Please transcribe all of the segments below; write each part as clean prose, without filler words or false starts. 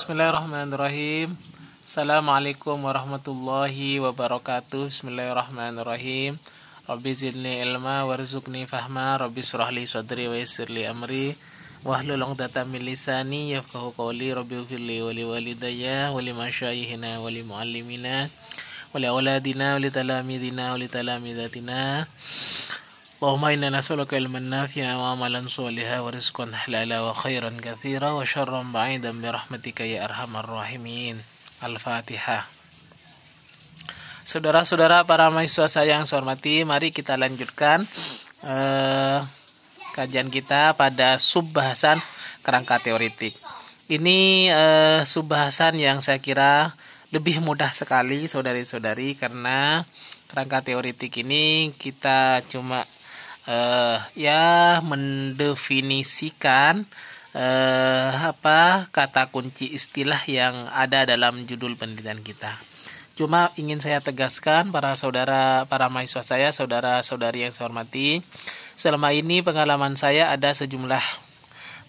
Bismillahirrahmanirrahim. Assalamualaikum warahmatullahi wabarakatuh. Bismillahirrahmanirrahim. Rabbi zidni ilma warzuqni fahma. Rabbi shrah li sadri wa yassir li amri wahlul 'uqdatam min lisani yafqahu qawli. Rabbi ighfirli wa li walidayya wa li masyayikhina wa li muallimina wa li auladina wa li talamidina wa li talamidatina. Allahumma inna nas'aluka ilman nafi'a wa amalan sholiha wa rizqan halala wa khairan katsira wa syarran ba'idan bi rahmatika ya arhamar rahimin. Al-Fatihah. Saudara-saudara para mahasiswa saya yang saya hormati, mari kita lanjutkan kajian kita pada subbahasan kerangka teoritik. Ini subbahasan yang saya kira lebih mudah sekali saudari-saudari, karena kerangka teoritik ini kita cuma mendefinisikan kata kunci istilah yang ada dalam judul penelitian kita. Cuma ingin saya tegaskan para mahasiswa saya, saudara-saudari yang saya hormati, selama ini pengalaman saya ada sejumlah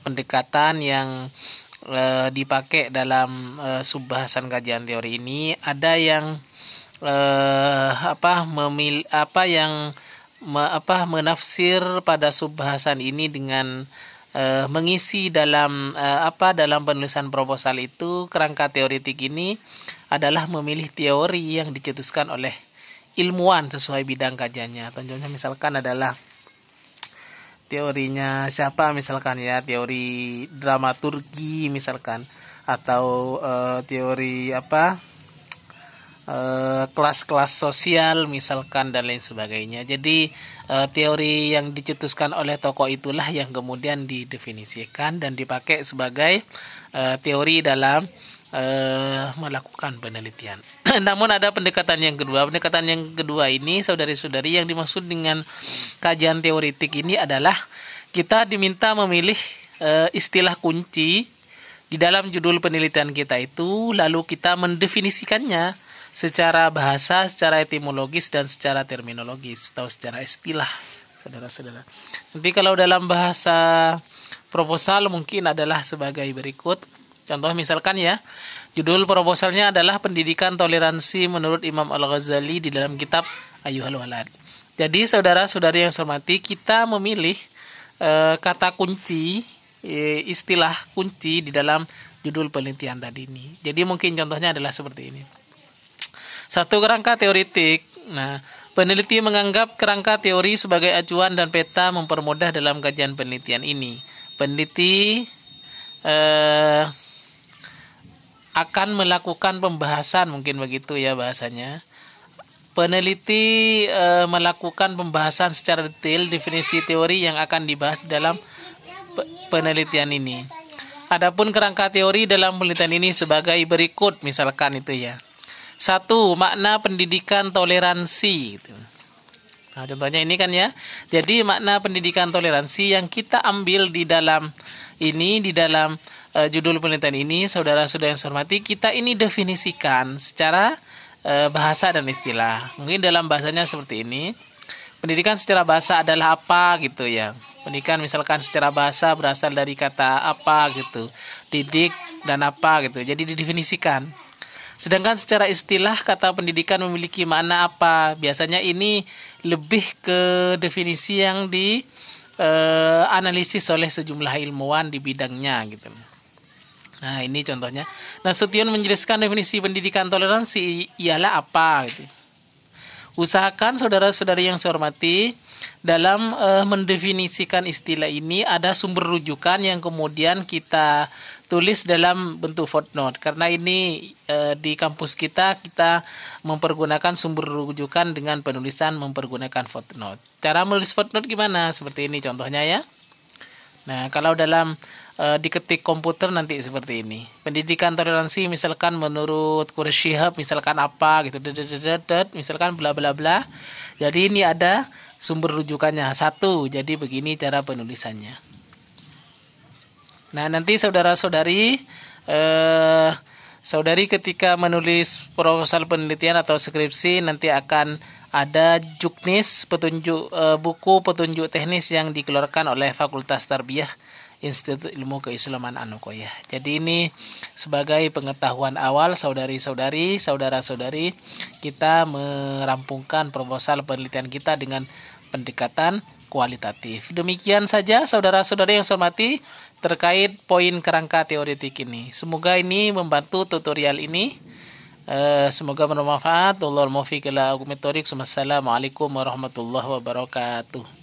pendekatan yang dipakai dalam subbahasan kajian teori ini. Ada yang menafsir pada subbahasan ini dengan mengisi dalam penulisan proposal itu kerangka teoritik ini adalah memilih teori yang dicetuskan oleh ilmuwan sesuai bidang kajiannya. Contohnya misalkan adalah teorinya siapa, misalkan ya teori dramaturgi misalkan, atau teori kelas-kelas sosial misalkan dan lain sebagainya. Jadi teori yang dicetuskan oleh tokoh itulah yang kemudian didefinisikan dan dipakai sebagai teori dalam melakukan penelitian. Namun ada pendekatan yang kedua. Pendekatan yang kedua ini, saudari-saudari, yang dimaksud dengan kajian teoritik ini adalah kita diminta memilih istilah kunci di dalam judul penelitian kita itu, lalu kita mendefinisikannya secara bahasa, secara etimologis, dan secara terminologis atau secara istilah, saudara-saudara. Nanti kalau dalam bahasa proposal mungkin adalah sebagai berikut. Contoh misalkan ya, judul proposalnya adalah Pendidikan Toleransi menurut Imam Al-Ghazali di dalam kitab Ayyuhal Walad. Jadi saudara-saudari yang saya hormati, kita memilih kata kunci, istilah kunci di dalam judul penelitian tadi ini. Jadi mungkin contohnya adalah seperti ini. Satu, kerangka teoritik. Nah, peneliti menganggap kerangka teori sebagai acuan dan peta mempermudah dalam kajian penelitian ini. Peneliti akan melakukan pembahasan, mungkin begitu ya bahasanya. Peneliti melakukan pembahasan secara detail definisi teori yang akan dibahas dalam penelitian ini. Adapun kerangka teori dalam penelitian ini sebagai berikut, misalkan itu ya. 1. Makna pendidikan toleransi. Nah, contohnya ini kan ya. Jadi makna pendidikan toleransi yang kita ambil di dalam judul penelitian ini, saudara-saudara yang saya hormati, kita ini definisikan secara bahasa dan istilah. Mungkin dalam bahasanya seperti ini. Pendidikan secara bahasa adalah apa gitu ya. Pendidikan misalkan secara bahasa berasal dari kata apa gitu. Didik dan apa gitu. Jadi didefinisikan. Sedangkan secara istilah kata pendidikan memiliki makna apa? Biasanya ini lebih ke definisi yang dianalisis oleh sejumlah ilmuwan di bidangnya gitu. Nah, ini contohnya. Nasution menjelaskan definisi pendidikan toleransi ialah apa gitu. Usahakan saudara-saudari yang saya hormati, dalam mendefinisikan istilah ini ada sumber rujukan yang kemudian kita tulis dalam bentuk footnote. Karena ini di kampus kita mempergunakan sumber rujukan dengan penulisan mempergunakan footnote. Cara menulis footnote gimana? Seperti ini contohnya ya. Nah, kalau dalam diketik komputer nanti seperti ini. Pendidikan toleransi misalkan menurut Quraish Shihab misalkan apa gitu. Misalkan bla bla bla. Jadi ini ada sumber rujukannya. 1. Jadi begini cara penulisannya. Nah, nanti saudara-saudari ketika menulis proposal penelitian atau skripsi nanti akan ada juknis buku petunjuk teknis yang dikeluarkan oleh Fakultas Tarbiyah Institut Ilmu Keislaman Anukoya. Jadi ini sebagai pengetahuan awal saudari-saudari, saudara-saudari, kita merampungkan proposal penelitian kita dengan pendekatan kualitatif. Demikian saja saudara-saudari yang saya hormati terkait poin kerangka teoretik ini. Semoga ini membantu tutorial ini. Semoga bermanfaat. Wallahul muwaffiq ila aqwamit thoriq. Wassalamualaikum warahmatullahi wabarakatuh.